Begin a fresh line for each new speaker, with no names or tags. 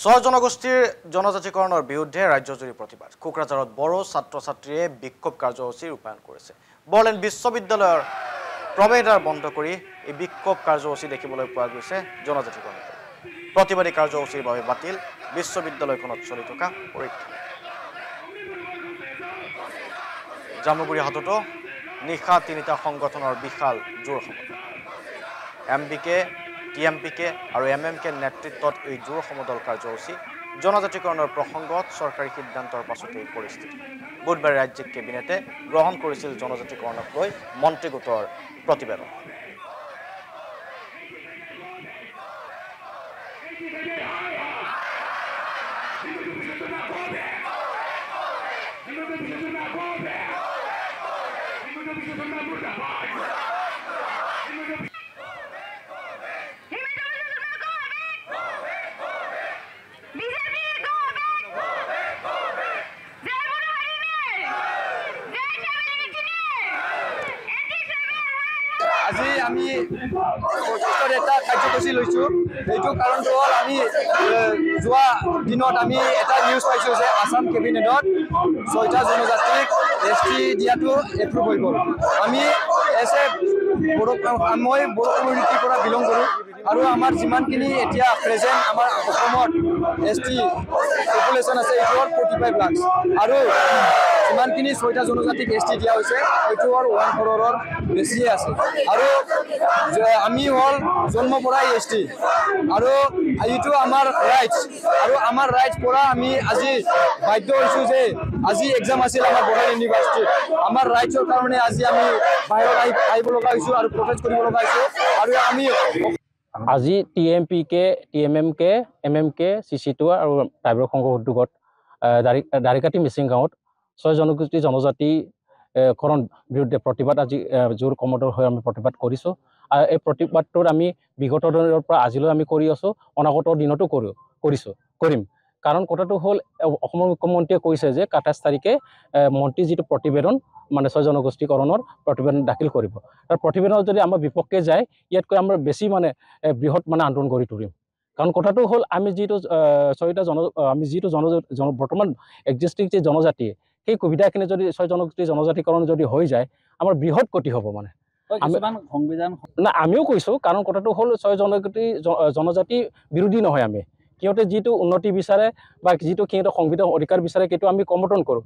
ছয় জনগোষ্ঠীৰ জনজাতিকৰণৰ বিৰুদ্ধে ৰাজ্যজুৰি প্ৰতিবাদ কোকৰাঝাৰত বড়ো ছাত্ৰ ছাত্ৰীয়ে বিক্ষোভ কাৰ্যসূচী ৰূপায়ণ কৰিছে বড়োলেণ্ড বিশ্ববিদ্যালয়ৰ প্ৰৱেশদ্বাৰ বন্ধ কৰি এই বিক্ষোভ কাৰ্যসূচী দেখিবলৈ পোৱা গৈছে জনজাতিকৰণৰ প্ৰতিবাদী কাৰ্যসূচীৰ বাবে বাতিল বিশ্ববিদ্যালয়খনত চলি থকা পৰীক্ষা জামুগুৰি হাটতো নিশা তিনিটা সংগঠনৰ বিশাল জোৰ সমদল এমবিকে টিএমপিকে আৰু এমএমকে নেতৃত্বত এই জোৰ সমদল কাৰ্যসূচী জনজাতিকৰণৰ প্ৰসংগত চৰকাৰী সিদ্ধান্তৰ পাছতেই পৰিস্থিতি বুধবাৰে ৰাজ্যিক কেবিনেটে গ্ৰহণ কৰিছিল জনজাতিকৰণক লৈ মন্ত্ৰী গোটৰ প্ৰতিবেদন
আজি আমি এটা কাৰ্যসূচী লৈছোঁ এইটো কাৰণটো হ'ল আমি যোৱা দিনত আমি এটা নিউজ পাইছোঁ যে আসাম কেবিনেটত 6টা জনজাতিক এছটি দিয়াটো এপ্ৰুভ হৈ গ'ল আমি মই বড়ো কমিউনিটিৰ পৰা বিলং কৰোঁ আৰু আমাৰ যিমানখিনি এতিয়া প্ৰেজেণ্ট আমাৰ অসমত এছটি পপুলেশ্যন আছে এইটো হ'ল 45 লাখ আৰু যিমানখিনি 6টা জনজাতিক এছটি দিয়া হৈছে এইটো হ'ল 1 crore বেছিয়ে আছে আৰু আমি হ'ল জন্ম পৰাই এছটি আৰু এইটো আমাৰ ৰাইটছ আৰু আমাৰ ৰাইটছ পৰা আমি আজি বাধ্য হৈছোঁ যে আজি এক্সাম আছিল আমাৰ বড়োলেণ্ড ইউনিভাৰ্চিটিত আমাৰ ৰাইটছৰ কাৰণে আজি আমি বাহিৰত আহিব লগা হৈছোঁ আৰু প্ৰটেষ্ট কৰিব লগা হৈছোঁ আৰু আমি
আজি টিএমপিকে টিএমএমকে এমএমকে চিচিটো আৰু ট্ৰাইবেল সংঘ উদ্যোগত দাৰিকাটি মিচিং গাঁৱত 6 জনগোষ্ঠী জনজাতিকৰণ বিৰুদ্ধে প্ৰতিবাদ আজি জোৰ কমদৰ হৈ আমি প্ৰতিবাদ কৰিছোঁ আৰু এই প্ৰতিবাদটোত আমি বিগত দিনৰ পৰা আজিলৈ আমি কৰি আছোঁ অনাগত দিনতো কৰিম কাৰণ কথাটো হ'ল অসমৰ মুখ্যমন্ত্ৰীয়ে কৈছে যে 27 তাৰিখে মন্ত্ৰী যিটো প্ৰতিবেদন মানে 6 জনগোষ্ঠীকৰণৰ প্ৰতিবেদন দাখিল কৰিব আৰু প্ৰতিবেদনত যদি আমাৰ বিপক্ষে যায় ইয়াতকৈ আমাৰ বেছি মানে বৃহৎ মানে আন্দোলন কৰি তুলিম কাৰণ কথাটো হ'ল আমি যিটো 6টা আমি যিটো বৰ্তমান এক্সিষ্টিং যে জনজাতি সেই সুবিধাখিনি যদি 6 জনগোষ্ঠী জনজাতিকৰণ যদি হৈ যায় আমাৰ বৃহৎ ক্ষতি হ'ব মানে সংবিধান না আমিও কৈছোঁ কাৰণ কথাটো হ'ল 6 জনজাতি বিৰোধী নহয় আমি সিহঁতে যিটো উন্নতি বিচাৰে বা যিটো সিহঁতৰ সংবিধান অধিকাৰ বিচাৰে সেইটো আমি সমৰ্থন কৰোঁ